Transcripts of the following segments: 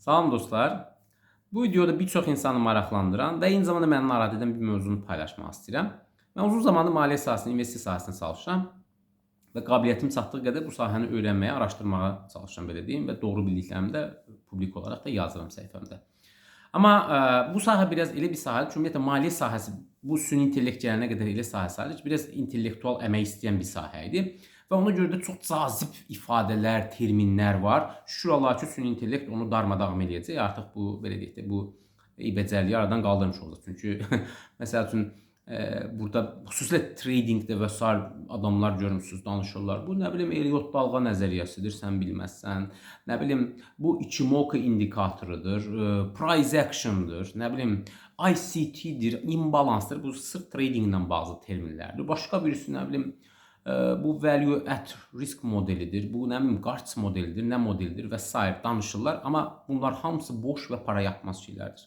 Salam dostlar. Bu videoda bir çox insanı maraqlandıran və eyni zamanda məni narahat edən bir mövzunu paylaşmaq istəyirəm. Mən uzun zamandır maliyyə sahəsində, investisiya sahəsində çalışıram və qabiliyyətim çatdığı qədər bu sahəni öyrənməyə, araşdırmağa çalışıram belə deyim və doğru bildiklərimi də publik olaraq da yazıram səhifəmdə. Amma bu sahə biraz elə bir sahədir ki, ümumiyyətlə maliyyə sahəsi bu süni intellekt gələnə qədər elə sahə sayılır ki, biraz intellektual əmək istəyən bir sahə idi. Və ona görə də çox cazib ifadələr, terminlər var. Şükür Allaha ki, süni intellekt onu darmadağın eləyəcək. Artıq bu belə deyək də bu eybəcərliyi aradan qaldırmış olacaq. Çünki məsəl üçün burada xüsusilə tradingdə və s. adamlar görmüsünüz, danışırlar. Bu nə bilim Elliot dalğa nəzəriyyəsidir, sən bilməzsən. Nə bilim bu Ichimoku indikatorudur, price action'dır, nə bilim ICT-dir, imbalansdır. Bu sırf tradinglə bağlı terminlərdir. Başqa birisi nə bilim bu value at risk modelidir, bu nə bilim Gartz modelidir, nə modelidir və s. danışırlar. Amma bunlar hamısı boş və para yapmaz şeylərdir.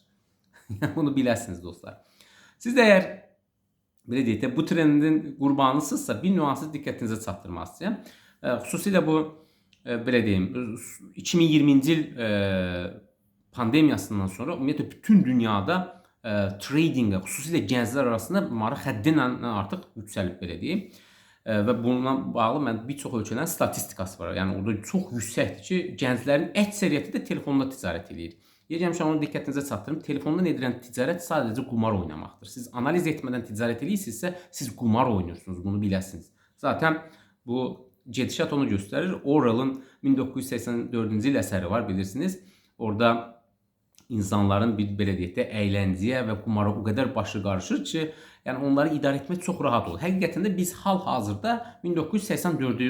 Bunu biləsiniz dostlar. Siz də əgər belə deyək də bu trendin qurbanısınızsa bir nüansı diqqətinizə çatdırmaq istəyirəm. Xüsusilə bu belə deyim 2020-ci il pandemiyasından sonra ümumiyyətlə bütün dünyada tradingə, xüsusilə gənclər arasında maraq həddindən artıq yüksəlib belə deyim. Və bununla bağlı mən bir çox ölkələrin statistikası var. Yəni orada çox yüksəkdir ki, gənclərin əksəriyyəti də telefonda ticarət edir. Deyəcəm onu diqqətinizə çatdırım. Telefondan edilən ticarət sadəcə qumar oynamaqdır. Siz analiz etmədən ticarət edirsinizsə, siz qumar oynuyorsunuz, bunu biləsiniz. Zaten bu gedişat onu göstərir. Orwell'ın 1984-cü il əsəri var, bilirsiniz. Orada insanların bir belə deyək də əyləncəyə və qumara o qədər başı qarışır ki, yəni onları idarə etmək çox rahat olur. Həqiqətən də biz hal-hazırda 1984-ü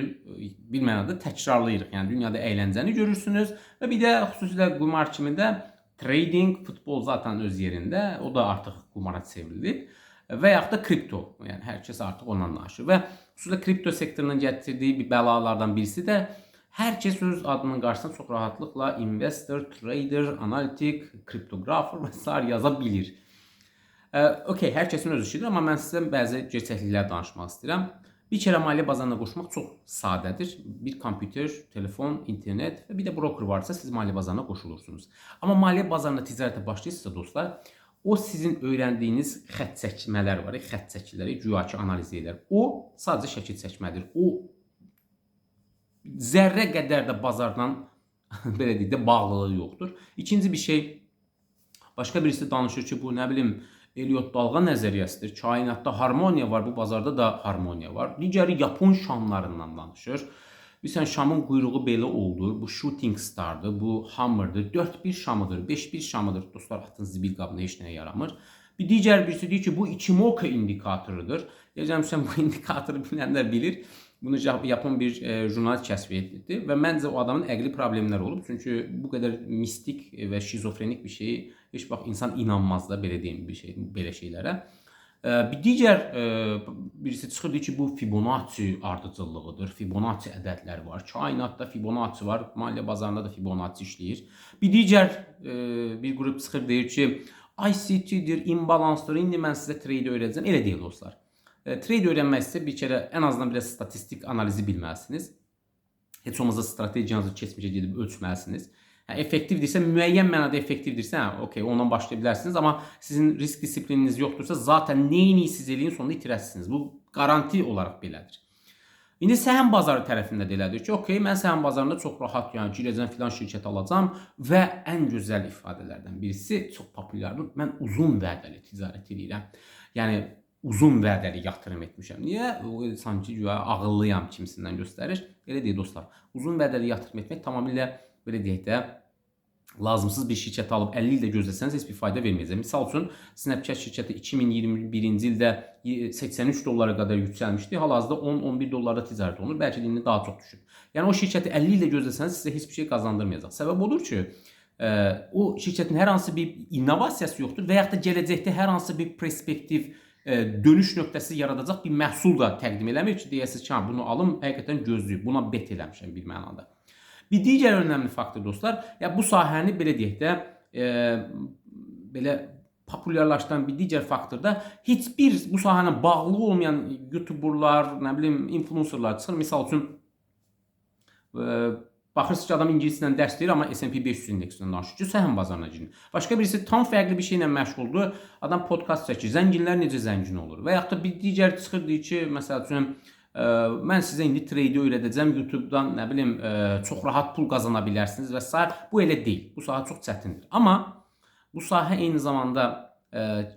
bir mənada təkrarlayırıq. Yəni dünyada əyləncəni görürsünüz və bir də xüsusilə qumar kimi də trading, futbol zaten öz yerində, o da artıq qumara çevrilib və yaxud da kripto. Yəni hər kəs artıq ondan danışır və xüsusilə kripto sektorunun gətirdiyi bir bəlalardan birisi də hər kəs öz adının qarşısına çox rahatlıqla investor, trader, analitik, kriptografer və s. yaza bilir. Okay, hər kəsin öz işidir, amma mən sizə bəzi gerçəkliklər danışmaq istəyirəm. Bir kərə maliyyə bazarına qoşmaq çox sadədir. Bir kompüter, telefon, internet və bir də broker varsa siz maliyyə bazarına qoşulursunuz. Amma maliyyə bazarına ticarətə başlayırsınızsa dostlar, o sizin öyrəndiyiniz xətt çəkmələr var, xətt çəkiləri güya ki analiz edir. O sadəcə şəkil çəkmədir. O zərrə qədər də bazardan belə deyək də bağlılığı yoxdur. İkinci bir şey, başqa birisi danışır ki, bu nə bilim Elliot dalğa nəzəriyyəsidir. Kainatda harmoniya var, bu bazarda da harmoniya var. Digəri Yapon şamlarından danışır. Bilirsən, şamın quyruğu belə oldu. Bu shooting stardır, bu hammerdır, 4-1 şamıdır, 5-1 şamıdır. Dostlar, atınız zibil qabına heç nəyə yaramır. Bir digər birisi deyir ki, bu Ichimoku indikatorudur. Deyəcəm, bu indikatoru bilənlər bilir. Bunu yapan bir jurnalist kəşf etdi və məncə o adamın əqli problemlər olub. Çünki bu qədər mistik və şizofrenik bir şeyi heç vaxt insan inanmaz da belə deyim bir şey, belə şeylərə. Bir digər birisi çıxır deyir ki, bu Fibonacci ardıcıllığıdır. Fibonacci ədədləri var. Kainatda Fibonacci var, maliyyə bazarında da Fibonacci işləyir. Bir digər bir qrup çıxır deyir ki, ICT-dir, imbalansdır. İndi mən sizə trade öyrədəcəm. Elə deyil dostlar. Trade öyrənmək istə bir kərə ən azından biraz statistik analizi bilməlisiniz. Heç olmazsa stratejiyanızı keçmişə gedib ölçməlisiniz. Effektivdirsə, müəyyən mənada effektivdirsə, okey, ondan başlaya bilərsiniz. Amma sizin risk disiplininiz yoxdursa, zaten neyini siz eləyin, sonunda itirəsiniz. Bu garanti olaraq belədir. İndi səhəm bazarı tərəfində də elədir ki, okey, mən səhəm bazarında çox rahat girəcəm, filan şirkət alacam və ən gözəl ifadələrdən birisi çox populyardır. Mən uzun vədəli ticarət edirəm. Yəni uzun vədəli yatırım etmişəm. Niyə? O sanki ağıllıyam kimisindən göstərir. Elə deyil dostlar. Uzun vədəli yatırım etmək tamamilə belə deyək də lazımsız bir şirkət alıb 50 ildə gözləsəniz heç bir fayda verməyəcək. Misal üçün Snapchat şirkəti 2021-ci ildə 83 dollara qədər yüksəlmişdi. Hal-hazırda 10-11 dollarda ticarət olunur. Bəlkə də indi daha çox düşür. Yəni o şirkəti 50 ildə gözləsəniz sizə heç bir şey qazandırmayacaq. Səbəb odur ki, o şirkətin hər hansı bir innovasiyası yoxdur və yaxud da gələcəkdə hər hansı bir perspektiv dönüş nöqtəsi yaradacaq bir məhsul da təqdim eləmir ki, deyəsiniz ki, bunu alım, həqiqətən gözləyib. Buna bet eləmişəm bir mənada. Bir digər önəmli faktor dostlar, bu sahəni belə deyək də belə populyarlaşdıran bir digər faktor da heç bir bu sahəyə bağlı olmayan YouTuberlar, nə bilim, influencerlar çıxır. Misal üçün Baxırsınız ki, adam ingiliscə dərs deyir, amma S&P 500 indeksindən danışır, səhm bazarına girin. Başqa birisi tam fərqli bir şeylə məşğuldur, adam podkast çəkir, zənginlər necə zəngin olur? Və yaxud da bir digər çıxır deyir ki, məsəl üçün, mən sizə indi trade öyrədəcəm, YouTube-dan, nə bilim, çox rahat pul qazana bilərsiniz və s. Bu elə deyil, bu sahə çox çətindir. Amma bu sahə eyni zamanda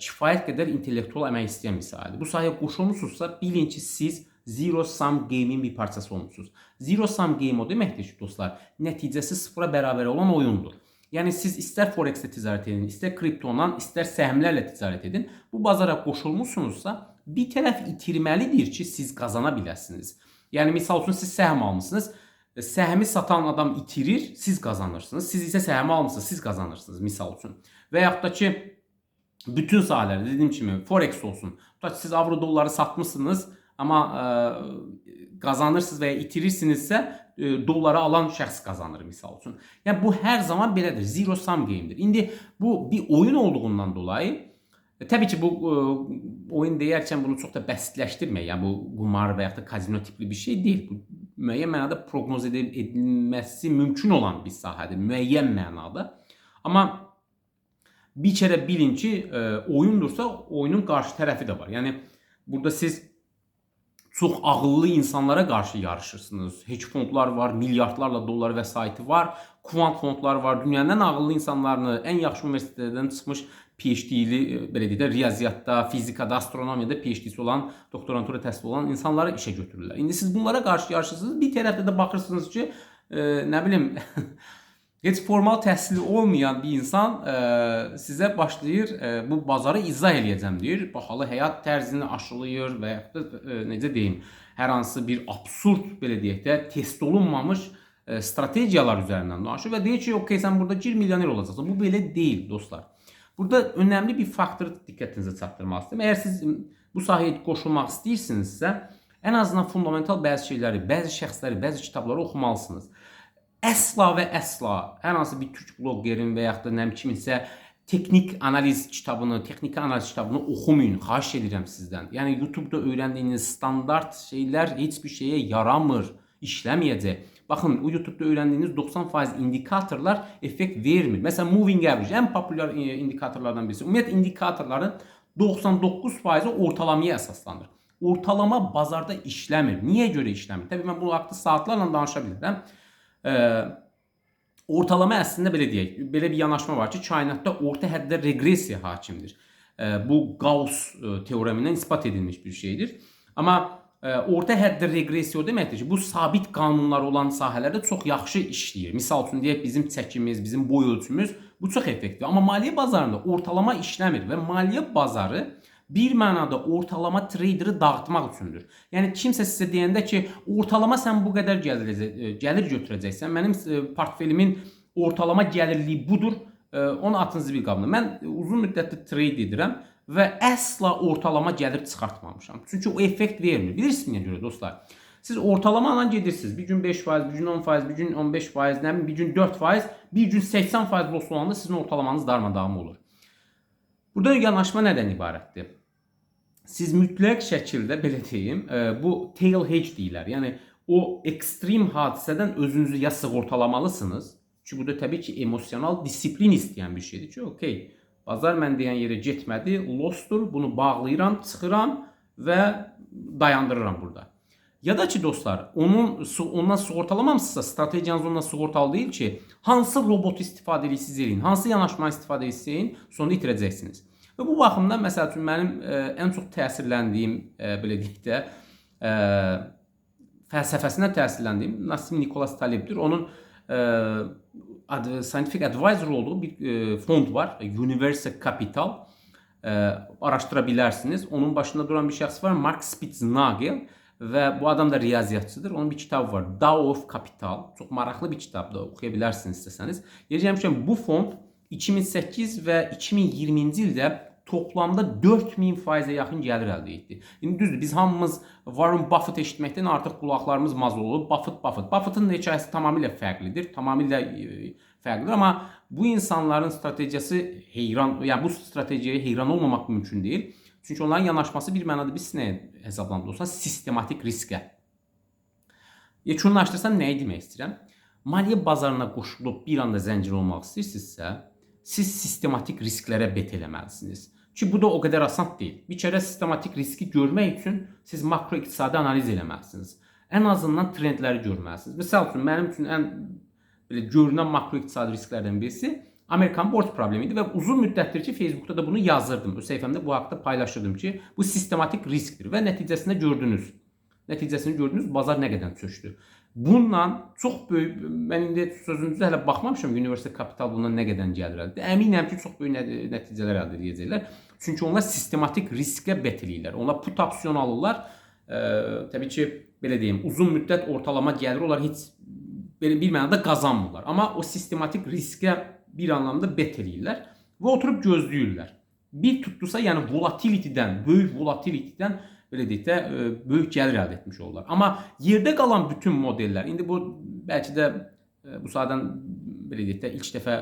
kifayət qədər intellektual əmək istəyən bir sahədir. Bu sahəyə qoşulmusunuzsa, bilin ki, siz zero sum game'in bir parçası olmuşsunuz. Zero sum game o deməkdir ki, dostlar, nəticəsi sıfıra bərabər olan oyundur. Yəni siz istər forex-də ticarət edin, istər kriptonla, istər səhmlərlə ticarət edin. Bu bazara qoşulmusunuzsa, bir tərəf itirməlidir ki, siz qazana biləsiniz. Yəni misal üçün siz səhm almışsınız, səhmi satan adam itirir, siz qazanırsınız. Siz isə səhmi almışsınız, siz qazanırsınız misal üçün. Və yaxud da ki, bütün sahələrdə dediyim kimi forex olsun. Tutaq ki, siz avro dolları satmışsınız, amma qazanırsınız və ya itirirsinizsə, dolları alan şəxs qazanır misal üçün. Yəni bu hər zaman belədir. Zero sum game'dir. İndi bu bir oyun olduğundan dolayı təbii ki, bu oyun deyərkən bunu çox da bəsitləşdirmək, yəni bu qumar və yaxud da kazino tipli bir şey deyil. Bu müəyyən mənada proqnoz edilməsi mümkün olan bir sahədir, müəyyən mənada. Amma bir kərə bilin ki, oyundursa, oyunun qarşı tərəfi də var. Yəni burada siz çox ağıllı insanlara qarşı yarışırsınız. Hedge fondlar var, milyardlarla dollar vəsaiti var, kvant fondlar var. Dünyanın ən ağıllı insanlarını, ən yaxşı universitetlərdən çıxmış PhD-li, belə deyək də, riyaziyyatda, fizikada, astronomiyada PhD-si olan, doktorantura təhsili olan insanları işə götürürlər. İndi siz bunlara qarşı yarışırsınız, bir tərəfdə də baxırsınız ki, nə bilim, heç formal təhsili olmayan bir insan sizə başlayır, bu bazarı izah eləyəcəm deyir. Baxalı həyat tərzini aşılayır və yaxud da necə deyim, hər hansı bir absurd, belə deyək də, test olunmamış strategiyalar üzərindən danışır və deyir ki, okey, sən burada 1 milyoner olacaqsan. Bu belə deyil, dostlar. Burada önəmli bir faktor diqqətinizə çatdırmaq istəyirəm. Əgər siz bu sahəyə qoşulmaq istəyirsinizsə, ən azından fundamental bəzi şeyləri, bəzi şəxsləri, bəzi kitabları oxumalısınız. Əsla və əsla hər hansı bir türk blogerin və yaxud da nə kiminsə texnik analiz kitabını, texniki analiz kitabını oxumayın. Xahiş edirəm sizdən. Yəni YouTube-da öyrəndiyiniz standart şeylər heç bir şeyə yaramır, işləməyəcək. Baxın, o YouTube-da öyrəndiyiniz 90% indikatorlar effekt vermir. Məsələn, moving average ən populyar indikatorlardan birisi. Ümumiyyətlə indikatorların 99%-i ortalamaya əsaslanır. Ortalama bazarda işləmir. Niyə görə işləmir? Təbii mən bu haqda saatlarla danışa bilirəm. Ortalama əslində belə deyək, belə bir yanaşma var ki, kainatda orta həddə reqressiya hakimdir. Bu Gauss teoremindən isbat edilmiş bir şeydir. Amma orta həddə reqressiya o deməkdir ki, bu sabit qanunlar olan sahələrdə çox yaxşı işləyir. Misal üçün deyək, bizim çəkimiz, bizim boy ölçümüz bu çox effektiv. Amma maliyyə bazarında ortalama işləmir və maliyyə bazarı bir mənada ortalama traderi dağıtmaq üçündür. Yəni kimsə sizə deyəndə ki, ortalama sən bu qədər gəlir götürəcəksən, mənim portfelimin ortalama gəlirliyi budur, onu atınızı bir qabına. Mən uzun müddətli trade edirəm və əsla ortalama gəlir çıxartmamışam. Çünki o effekt vermir. Bilirsiniz niyə görə dostlar? Siz ortalama ilə gedirsiniz. Bir gün 5%, bir gün 10%, bir gün 15%, nə bilim, bir gün 4%, bir gün 80% loss olanda sizin ortalamanız darmadağın olur. Burada yanaşma nədən ibarətdir? Siz mütləq şəkildə, belə deyim, bu tail hedge deyirlər. Yəni, o ekstrem hadisədən özünüzü ya sığortalamalısınız. Çünki burada təbii ki, emosional disiplin istəyən bir şeydir ki, okey, bazar mən deyən yerə getmədi, lossdur, bunu bağlayıram, çıxıram və dayandırıram burada. Ya da ki, dostlar, ondan sığortalamamsınızsa, stratejiyanız ondan sığortalı deyil ki, hansı robot istifadə edirsiniz eləyin, hansı yanaşma istifadə edirsiniz eləyin, sonra itirəcəksiniz. Və bu baxımdan, məsəl üçün, mənim ən çox təsirləndiyim, belə deyək də, fəlsəfəsindən təsirləndiyim Nassim Nicholas Taleb'dir. Onun scientific advisor olduğu bir fond var, Universal Capital. Araşdıra bilərsiniz. Onun başında duran bir şəxs var, Mark Spitznagel. Və bu adam da riyaziyyatçıdır. Onun bir kitabı var, Tao of Capital. Çox maraqlı bir kitabdır, oxuya bilərsiniz istəsəniz. Deyəcəm, bu fond 2008 və 2020-ci ildə toplamda 4000%-ə yaxın gəlir əldə etdi. İndi düzdür, biz hamımız Warren Buffett eşitməkdən artıq qulaqlarımız mazıl olub. Buffett'ın hekayəsi tamamilə fərqlidir. Tamamilə fərqlidir, amma bu insanların strategiyası heyran, yəni bu stratejiyaya heyran olmamaq mümkün deyil. Çünki onların yanaşması bir mənada bir sinəyə hesablandı olsa sistematik riskə. Yekunlaşdırsam nəyi demək istəyirəm? maliyyə bazarına qoşulub bir anda zəncir olmaq istəyirsinizsə, siz sistematik risklərə bet eləməlisiniz. Ki bu da o qədər asan deyil. Bir kərə sistematik riski görmək üçün siz makroiqtisadi analiz eləməlisiniz. Ən azından trendləri görməlisiniz. Məsəl üçün mənim üçün ən belə görünən makroiqtisadi risklərdən birisi Amerikanın borc problemi idi və uzun müddətdir ki, Facebookda da bunu yazırdım. Öz səhifəmdə bu haqda paylaşırdım ki, bu sistematik riskdir və nəticəsində gördünüz. Nəticəsini gördünüz, bazar nə qədər çökdü. Bununla çox böyük, mən indi sözünüzə hələ baxmamışam, Universal Capital bundan nə qədər gəlir əldə. Əminəm ki, çox böyük nəticələr əldə edəcəklər. Çünki onlar sistematik riskə bet eləyirlər. Onlar put opsiyon alırlar. Təbii ki, belə deyim, uzun müddət ortalama gəlir, onlar heç belə bir mənada qazanmırlar. Amma o sistematik riskə bir anlamda bet eləyirlər və oturub gözləyirlər. Bir tutdusa, yəni volatilitydən, böyük volatilitydən belə deyək də böyük gəlir əldə etmiş olurlar. Amma yerdə qalan bütün modellər, indi bu bəlkə də bu sahadan belə deyək də ilk dəfə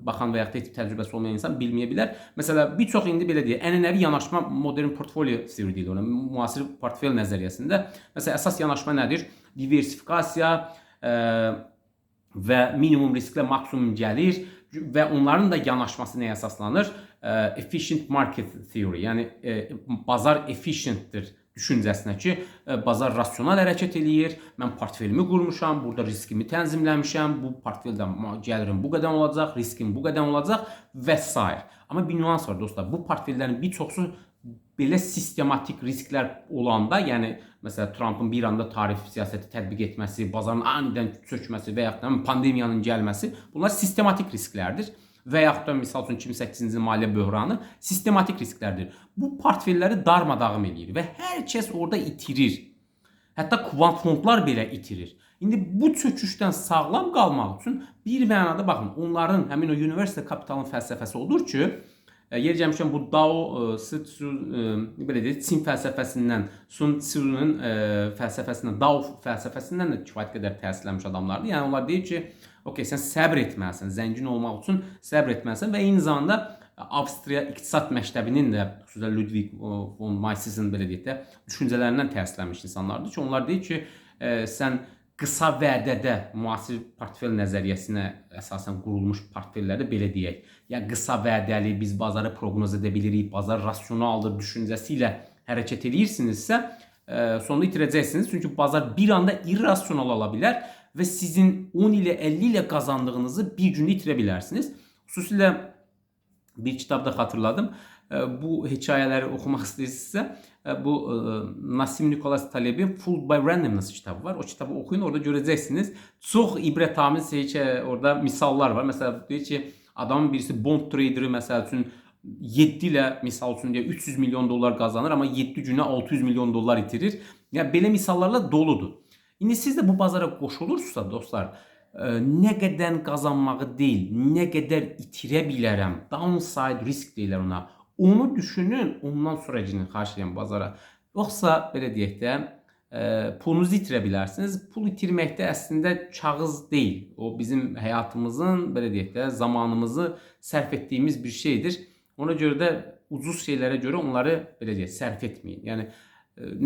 baxan və ya heç təcrübəsi olmayan insan bilməyə bilər. Məsələn, bir çox indi belə deyək, ənənəvi yanaşma modern portfolio theory deyilir ona, müasir portfel nəzəriyyəsində. Məsələn, əsas yanaşma nədir? Diversifikasiya və minimum risklə maksimum gəlir və onların da yanaşması nəyə əsaslanır? Efficient market theory, yəni bazar efficientdir düşüncəsinə ki, bazar rasional hərəkət eləyir, mən portfelimi qurmuşam, burada riskimi tənzimləmişəm, bu portfeldə gəlirim bu qədər olacaq, riskim bu qədər olacaq və s. Amma bir nüans var dostlar, bu portfellərin bir çoxu belə sistematik risklər olanda, yəni məsələn Trumpın bir anda tarif siyasəti tətbiq etməsi, bazarın anidən çökməsi və yaxud da pandemiyanın gəlməsi, bunlar sistematik risklərdir. Və yaxud da misal üçün 2008-ci maliyyə böhranı sistematik risklərdir. Bu portfelləri darmadağın eləyir və hər kəs orada itirir. Hətta kvant fondlar belə itirir. İndi bu çöküşdən sağlam qalmaq üçün bir mənada baxın, onların həmin o Universal Capitalın fəlsəfəsi odur ki, yer gəlmişkən bu Dao belə deyək, Çin fəlsəfəsindən, Sun Tzu'nun fəlsəfəsindən, Dao fəlsəfəsindən də kifayət qədər təsirlənmiş adamlardır. Yəni onlar deyir ki, okey, sən səbr etməlisən, zəngin olmaq üçün səbr etməlisən və eyni zamanda Avstriya İqtisad Məktəbinin də, xüsusən Ludwig von Mises'in belə deyək də, düşüncələrindən təsirlənmiş insanlardır ki, onlar deyir ki, sən qısa vədədə müasir portfel nəzəriyyəsinə əsasən qurulmuş portfellərdə belə deyək, yəni qısa vədəli, biz bazarı proqnoz edə bilirik, bazar rasionaldır düşüncəsi ilə hərəkət edirsinizsə, sonunda itirəcəksiniz. Çünki bazar bir anda irrasional ola bilər və sizin 10 ilə 50 ilə qazandığınızı bir gündə itirə bilərsiniz. Xüsusilə bir kitabda xatırladım. Bu hekayələri oxumaq istəyirsinizsə, bu Nassim Nicholas Taleb'in Fooled by Randomness kitabı var. O kitabı oxuyun, orada görəcəksiniz. Çox ibrətamiz orada misallar var. Məsələn, deyir ki, adamın birisi bond traderi məsəl üçün 7 ilə misal üçün deyə 300 milyon dollar qazanır, amma 7 günə 600 milyon dollar itirir. Yəni belə misallarla doludur. İndi siz də bu bazara qoşulursunuzsa dostlar, nə qədər qazanmağı deyil, nə qədər itirə bilərəm, downside risk deyirlər ona. Onu düşünün, ondan sonra girin, xahiş edirəm bazara. Yoxsa belə deyək də, pulunuzu itirə bilərsiniz. Pul itirməkdə əslində kağız deyil. O bizim həyatımızın, belə deyək də, zamanımızı sərf etdiyimiz bir şeydir. Ona görə də ucuz şeylərə görə onları belə deyək, sərf etməyin. Yəni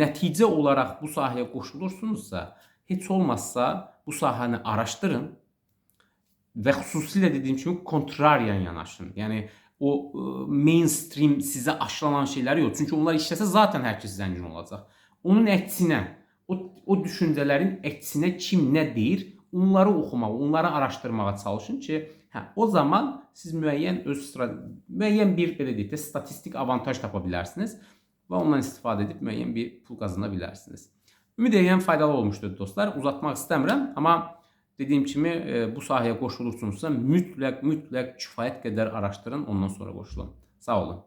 nəticə olaraq bu sahəyə qoşulursunuzsa, heç olmazsa bu sahəni araşdırın və xüsusilə dediyim kimi kontraryan yanaşın. Yəni o mainstream sizə aşılanan şeyləri yox. Çünki onlar işləsə zaten hər kəs zəngin olacaq. Onun əksinə, o düşüncələrin əksinə kim nə deyir, onları oxumağa, onları araşdırmağa çalışın ki, o zaman siz müəyyən bir belə deyək də statistik avantaj tapa bilərsiniz və ondan istifadə edib müəyyən bir pul qazana bilərsiniz. Ümid edirəm faydalı olmuşdur dostlar. Uzatmaq istəmirəm, amma dediyim kimi bu sahəyə qoşulursunuzsa mütləq kifayət qədər araşdırın, ondan sonra qoşulun. Sağ olun.